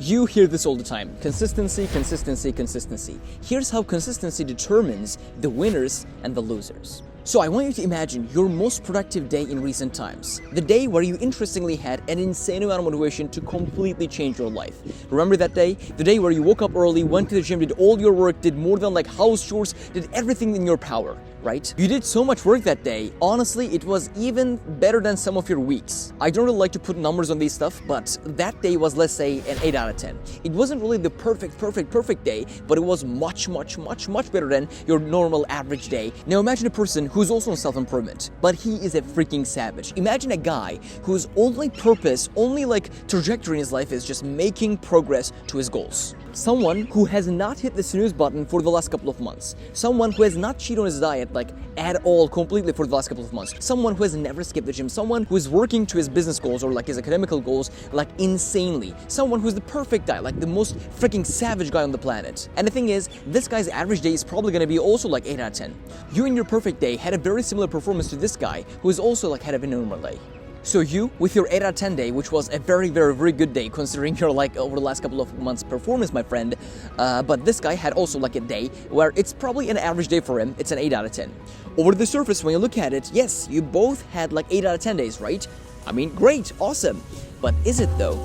You hear this all the time. Consistency, consistency, consistency. Here's how consistency determines the winners and the losers. So I want you to imagine your most productive day in recent times. The day where you interestingly had an insane amount of motivation to completely change your life. Remember that day? The day where you woke up early, went to the gym, did all your work, did more than house chores, did everything in your power, right? You did so much work that day. Honestly, it was even better than some of your weeks. I don't really like to put numbers on these stuff, but that day was, let's say, an 8 out of 10. It wasn't really the perfect day, but it was much better than your normal average day. Now imagine a person who's also on self-improvement, but he is a freaking savage. Imagine a guy whose only purpose, only trajectory in his life is just making progress to his goals. Someone who has not hit the snooze button for the last couple of months. Someone who has not cheated on his diet at all completely for the last couple of months. Someone who has never skipped the gym. Someone who is working to his business goals or his academical goals insanely. Someone who's the perfect guy, the most freaking savage guy on the planet. And the thing is, this guy's average day is probably going to be also 8 out of 10. You in your perfect day had a very similar performance to this guy who is also had a normal day. So you, with your 8 out of 10 day, which was a very good day considering your over the last couple of months performance, my friend, but this guy had also a day where it's probably an average day for him. It's an 8 out of 10. Over the surface, when you look at it, yes, you both had 8 out of 10 days, right? I mean, great, awesome. But is it though?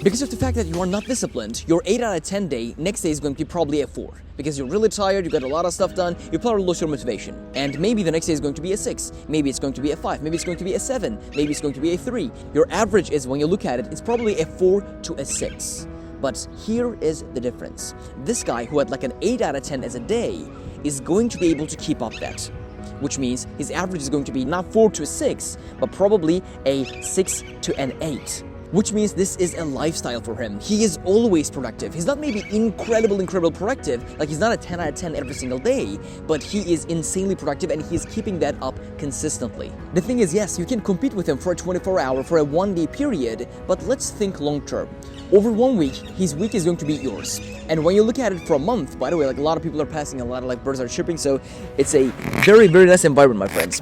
Because of the fact that you are not disciplined, your 8 out of 10 day, next day is going to be probably a 4. Because you're really tired, you got a lot of stuff done, you probably lost your motivation. And maybe the next day is going to be a 6, maybe it's going to be a 5, maybe it's going to be a 7, maybe it's going to be a 3. Your average is, when you look at it, it's probably a 4 to a 6. But here is the difference. This guy who had an 8 out of 10 as a day is going to be able to keep up that. Which means his average is going to be not 4 to a 6, but probably a 6 to an 8. Which means this is a lifestyle for him. He is always productive. He's not maybe incredible productive, he's not a 10 out of 10 every single day, but he is insanely productive and he's keeping that up consistently. The thing is, yes, you can compete with him for a 24-hour, for a 1-day period, but let's think long term. Over 1 week, his week is going to beat yours. And when you look at it for a month, by the way, a lot of people are passing, a lot of birds are chirping, so it's a very nice environment, my friends.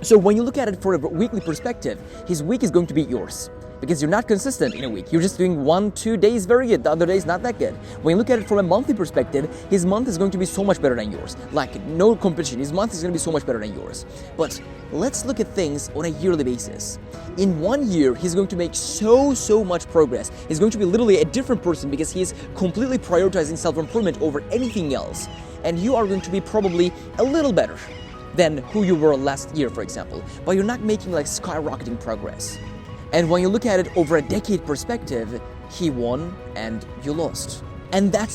So when you look at it for a weekly perspective, his week is going to beat yours. Because you're not consistent in a week. You're just doing 1-2 days very good, the other days not that good. When you look at it from a monthly perspective, his month is going to be so much better than yours. No competition, his month is going to be so much better than yours. But let's look at things on a yearly basis. In 1 year, he's going to make so much progress. He's going to be literally a different person because he is completely prioritizing self-improvement over anything else. And you are going to be probably a little better than who you were last year, for example. But you're not making skyrocketing progress. And when you look at it over a decade perspective, he won and you lost. And that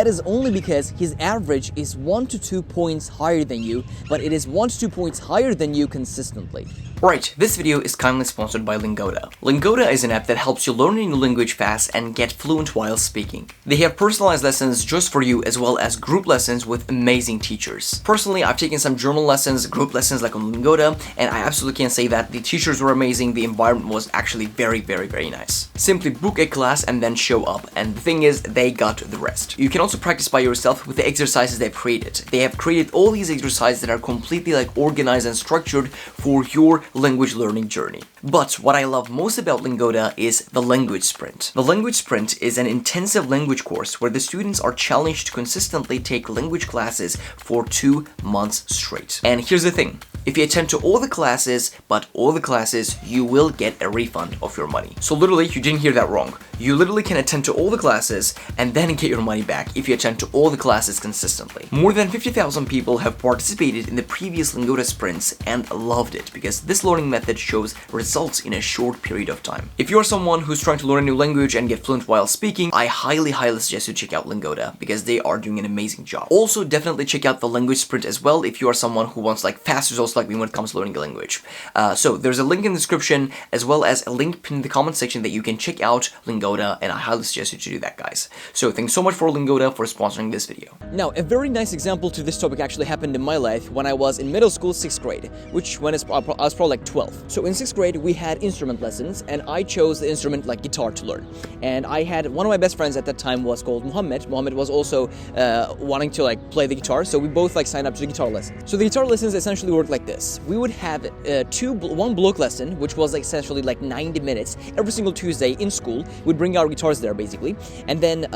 is only because his average is 1 to 2 points higher than you, but it is 1 to 2 points higher than you consistently. Right, this video is kindly sponsored by Lingoda. Lingoda is an app that helps you learn a new language fast and get fluent while speaking. They have personalized lessons just for you as well as group lessons with amazing teachers. Personally, I've taken some German lessons, group lessons on Lingoda, and I absolutely can say that the teachers were amazing, the environment was actually very nice. Simply book a class and then show up, and the thing is, they got the rest. You can also practice by yourself with the exercises they've created. They have created all these exercises that are completely organized and structured for your language learning journey. But what I love most about Lingoda is the language sprint. The language sprint is an intensive language course where the students are challenged to consistently take language classes for 2 months straight. And here's the thing. If you attend to all the classes, you will get a refund of your money. So literally, you didn't hear that wrong. You literally can attend to all the classes and then get your money back if you attend to all the classes consistently. More than 50,000 people have participated in the previous Lingoda sprints and loved it because this learning method shows results in a short period of time. If you're someone who's trying to learn a new language and get fluent while speaking, I highly suggest you check out Lingoda because they are doing an amazing job. Also, definitely check out the language sprint as well if you are someone who wants fast results like me when it comes to learning a language. So there's a link in the description as well as a link pinned in the comment section that you can check out Lingoda, and I highly suggest you to do that, guys. So thanks so much for Lingoda for sponsoring this video. Now, a very nice example to this topic actually happened in my life when I was in middle school, 6th grade, which I was probably guitar like 12. So in 6th grade, we had instrument lessons, and I chose the instrument like guitar to learn. And I had one of my best friends at that time was called Muhammad. Muhammad was also wanting to like play the guitar, so we both like signed up to the guitar lessons. So the guitar lessons essentially worked like this. We would have one block lesson, which was like essentially like 90 minutes every single Tuesday in school. We'd bring our guitars there basically, and then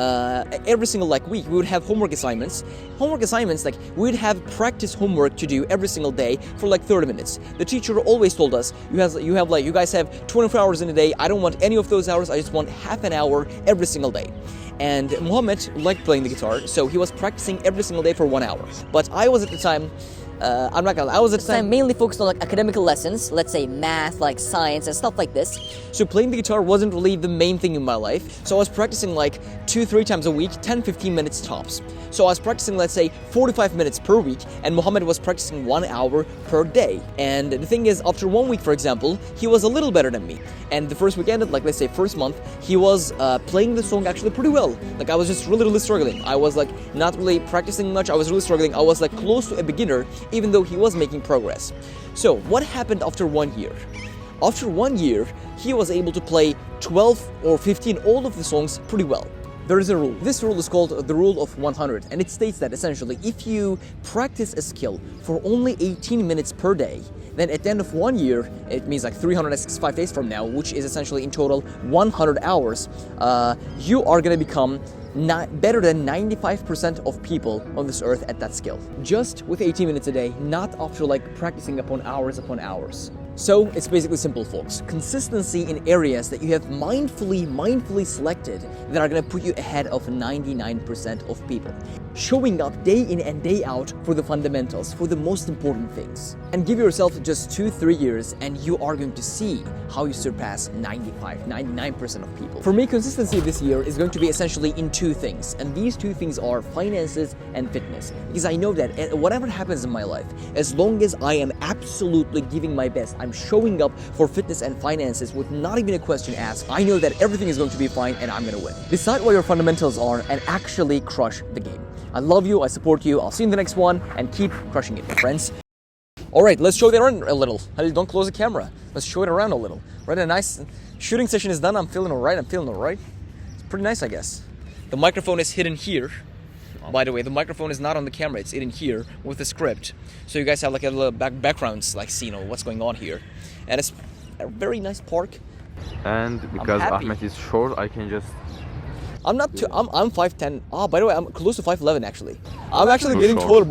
every single like week we would have homework assignments. Homework assignments, like we'd have practice homework to do every single day for like 30 minutes. The teacher always told us, you guys have 24 hours in a day. I don't want any of those hours. I just want half an hour every single day. And Muhammad liked playing the guitar, so he was practicing every single day for 1 hour. But I was at the time, I'm not gonna lie, I was at the time mainly focused on like academic lessons, let's say math, like science and stuff like this. So playing the guitar wasn't really the main thing in my life. So I was practicing like 2-3 times a week, 10-15 minutes tops. So I was practicing, let's say, 45 minutes per week, and Muhammad was practicing 1 hour per day. And the thing is, after 1 week, for example, he was a little better than me. And the first week ended, like let's say first month, he was playing the song actually pretty well. Like I was just really struggling. I was like not really practicing much. I was really struggling. I was like close to a beginner, even though he was making progress. So what happened after 1 year? After 1 year, he was able to play 12 or 15 all of the songs pretty well. There is a rule. This rule is called the rule of 100, and it states that essentially if you practice a skill for only 18 minutes per day, then at the end of 1 year, it means like 365 days from now, which is essentially in total 100 hours, you are going to become better than 95% of people on this earth at that skill. Just with 18 minutes a day, not after like practicing upon hours. So it's basically simple, folks. Consistency in areas that you have mindfully selected that are going to put you ahead of 99% of people. Showing up day in and day out for the fundamentals, for the most important things. And give yourself just 2-3 years and you are going to see how you surpass 99% of people. For me, consistency this year is going to be essentially in 2 things. And these 2 things are finances and fitness. Because I know that whatever happens in my life, as long as I am absolutely giving my best, I'm showing up for fitness and finances with not even a question asked, I know that everything is going to be fine and I'm going to win. Decide what your fundamentals are and actually crush the game. I love you, I support you, I'll see you in the next one, and keep crushing it, my friends. Alright, let's show it around a little. Don't close the camera. Let's show it around a little. Right, a nice shooting session is done. I'm feeling alright. It's pretty nice, I guess. The microphone is hidden here. By the way, the microphone is not on the camera, it's hidden here with the script. So you guys have like a little backgrounds, like scene of what's going on here. And it's a very nice park. And because Ahmed is short, I can just... I'm 5'10". Oh, by the way, I'm close to 5'11" actually. I'm actually getting taller.